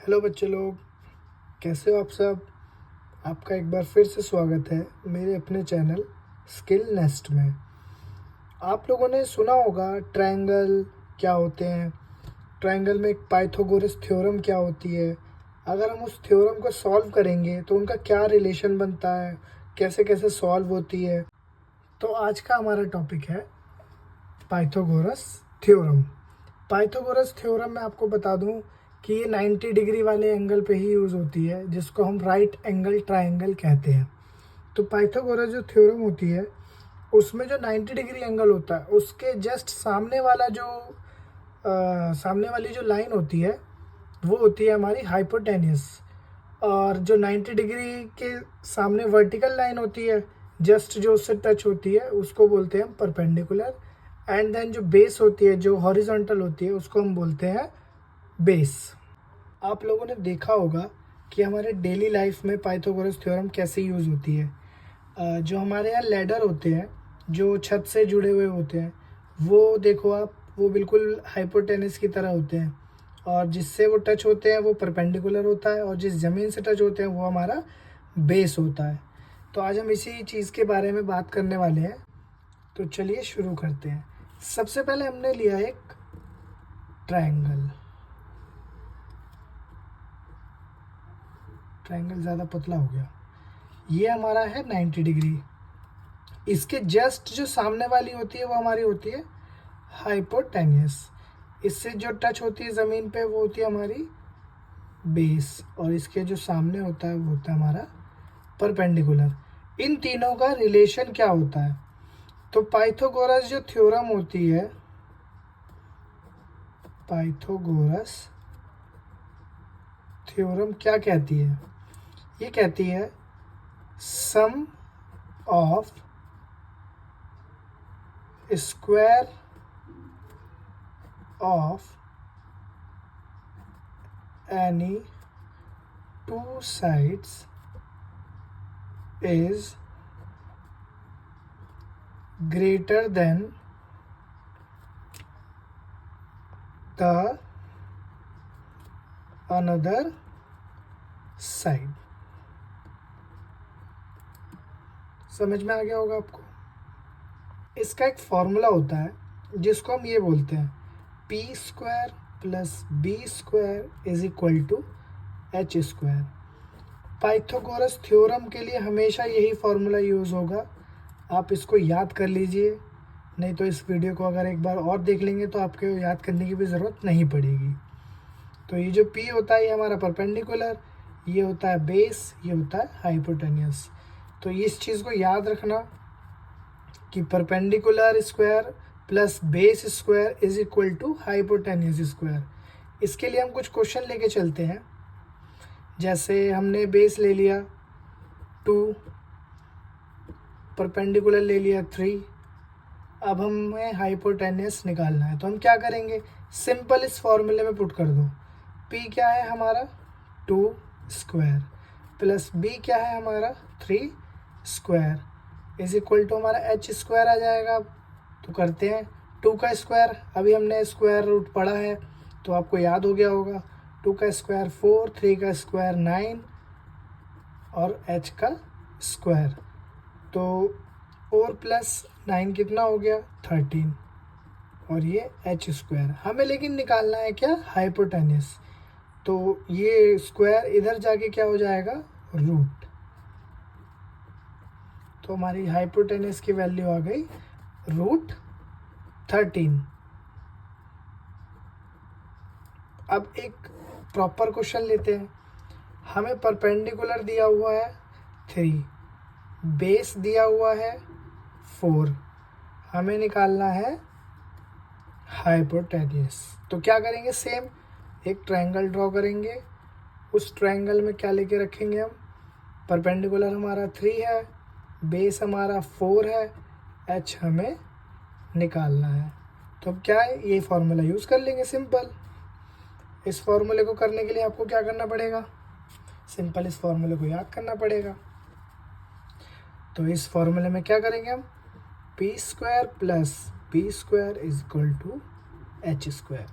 Hello बच्चे लोग, कैसे हो आप सब। आपका एक बार फिर से स्वागत है मेरे अपने चैनल स्किल नेस्ट में। आप लोगों ने सुना होगा ट्रायंगल क्या होते हैं, ट्रायंगल में एक पाइथागोरस थ्योरम क्या होती है। अगर हम उस थ्योरम को सॉल्व करेंगे तो उनका क्या रिलेशन बनता है, कैसे कैसे सॉल्व होती है। तो आज का हमारा टॉपिक है पाइथागोरस थ्योरम। पाइथागोरस थ्योरम मैं आपको बता दूं कि ये 90 डिग्री वाले एंगल पे ही यूज़ होती है, जिसको हम राइट एंगल ट्रायंगल कहते हैं। तो पाइथागोरस जो थ्योरम होती है उसमें जो 90 डिग्री एंगल होता है उसके जस्ट सामने वाला जो सामने वाली जो लाइन होती है वो होती है हमारी हाइपोटेन्यूस। और जो 90 डिग्री के सामने वर्टिकल लाइन होती है जस्ट जो उससे टच होती है उसको बोलते हैं हम परपेंडिकुलर। एंड देन जो बेस होती है जो हॉरिजॉन्टल होती है उसको हम बोलते हैं बेस। आप लोगों ने देखा होगा कि हमारे डेली लाइफ में पाइथागोरस थ्योरम कैसे यूज़ होती है। जो हमारे यहाँ लैडर होते हैं जो छत से जुड़े हुए होते हैं वो देखो आप, वो बिल्कुल हाइपोटेनस की तरह होते हैं और जिससे वो टच होते हैं वो परपेंडिकुलर होता है और जिस ज़मीन से टच होते हैं वो हमारा बेस होता है। तो आज हम इसी चीज़ के बारे में बात करने वाले हैं। तो चलिए शुरू करते हैं। सबसे पहले हमने लिया एक ट्रायंगल। ट्रायंगल ज़्यादा पतला हो गया। ये हमारा है 90 डिग्री। इसके जस्ट जो सामने वाली होती है वो हमारी होती है हाइपोटेन्यूस। इससे जो टच होती है ज़मीन पे वो होती है हमारी बेस और इसके जो सामने होता है वो होता है हमारा परपेंडिकुलर। इन तीनों का रिलेशन क्या होता है? तो पाइथागोरस जो थ्योरम होती है, पाइथागोरस थ्योरम क्या कहती है? ये कहती है sum of square of any two sides is greater than the another side। समझ में आ गया होगा आपको। इसका एक फॉर्मूला होता है जिसको हम ये बोलते हैं P square plus B square is equal to H square. Pythagoras theorem के लिए हमेशा यही फॉर्मूला यूज़ होगा। आप इसको याद कर लीजिए, नहीं तो इस वीडियो को अगर एक बार और देख लेंगे तो आपको याद करने की भी ज़रूरत नहीं पड़ेगी। तो ये जो P होता है ये हमारा परपेंडिकुलर, ये होता है बेस, ये होता है हाइपोटेन्यूस। तो इस चीज़ को याद रखना कि perpendicular square plus base square is equal to hypotenuse square. इसके लिए हम कुछ क्वेश्चन लेके चलते हैं। जैसे हमने बेस ले लिया 2, परपेंडिकुलर ले लिया 3, अब हमें हाइपोटेन्यूस निकालना है। तो हम क्या करेंगे, सिंपल इस फॉर्मूले में पुट कर दो। P क्या है हमारा 2 स्क्वायर प्लस B क्या है हमारा 3 स्क्वायर इज इक्वल टू हमारा H स्क्वायर आ जाएगा। तो करते हैं 2 का स्क्वायर, अभी हमने स्क्वायर रूट पढ़ा है तो आपको याद हो गया होगा। 2 का स्क्वायर 4, 3 का स्क्वायर 9 और H का स्क्वायर। तो 4 प्लस 9 कितना हो गया 13 और ये H स्क्वायर। हमें लेकिन निकालना है क्या, हाइपोटेन्यूस। तो ये स्क्वायर इधर जाके क्या हो जाएगा, रूट। तो हमारी हाइपोटेन्यूस की वैल्यू आ गई √13। अब एक प्रॉपर क्वेश्चन लेते हैं। हमें परपेंडिकुलर दिया हुआ है 3, बेस दिया हुआ है 4, हमें निकालना है हाइपोटेन्यूस। तो क्या करेंगे, सेम एक ट्रायंगल ड्रॉ करेंगे। उस ट्रायंगल में क्या लेके रखेंगे हम, परपेंडिकुलर हमारा 3 है, बेस हमारा 4 है, एच हमें निकालना है। तो अब क्या है, ये फार्मूला यूज़ कर लेंगे सिंपल। इस फार्मूले को करने के लिए आपको क्या करना पड़ेगा, सिंपल इस फार्मूले को याद करना पड़ेगा। तो इस फार्मूले में क्या करेंगे हम, P square plus B square is equal to H square.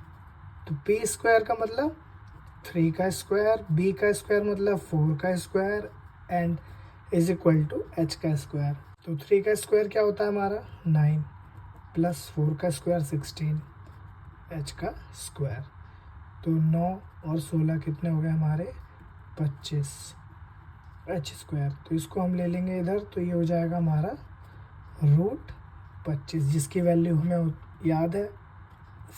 तो पी स्क्वायर का मतलब 3 का स्क्वायर, b का स्क्वायर मतलब 4 का square and is equal to h का स्क्वायर। तो 3 का स्क्वायर क्या होता है हमारा 9 प्लस 4 का स्क्वायर 16 h का स्क्वायर। तो 9 और 16 कितने हो गए हमारे 25 h स्क्वायर। तो इसको हम ले लेंगे इधर, तो ये हो जाएगा हमारा रूट 25 जिसकी वैल्यू हमें याद है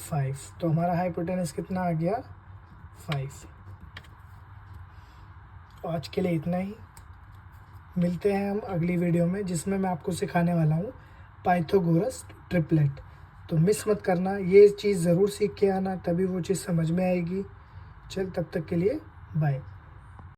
5। तो हमारा हाइपोटेनस कितना आ गया 5। आज के लिए इतना ही, मिलते हैं हम अगली वीडियो में जिसमें मैं आपको सिखाने वाला हूँ पाइथागोरस ट्रिपलेट। तो मिस मत करना, ये चीज़ ज़रूर सीख के आना, तभी वो चीज़ समझ में आएगी। चल तब तक के लिए बाय।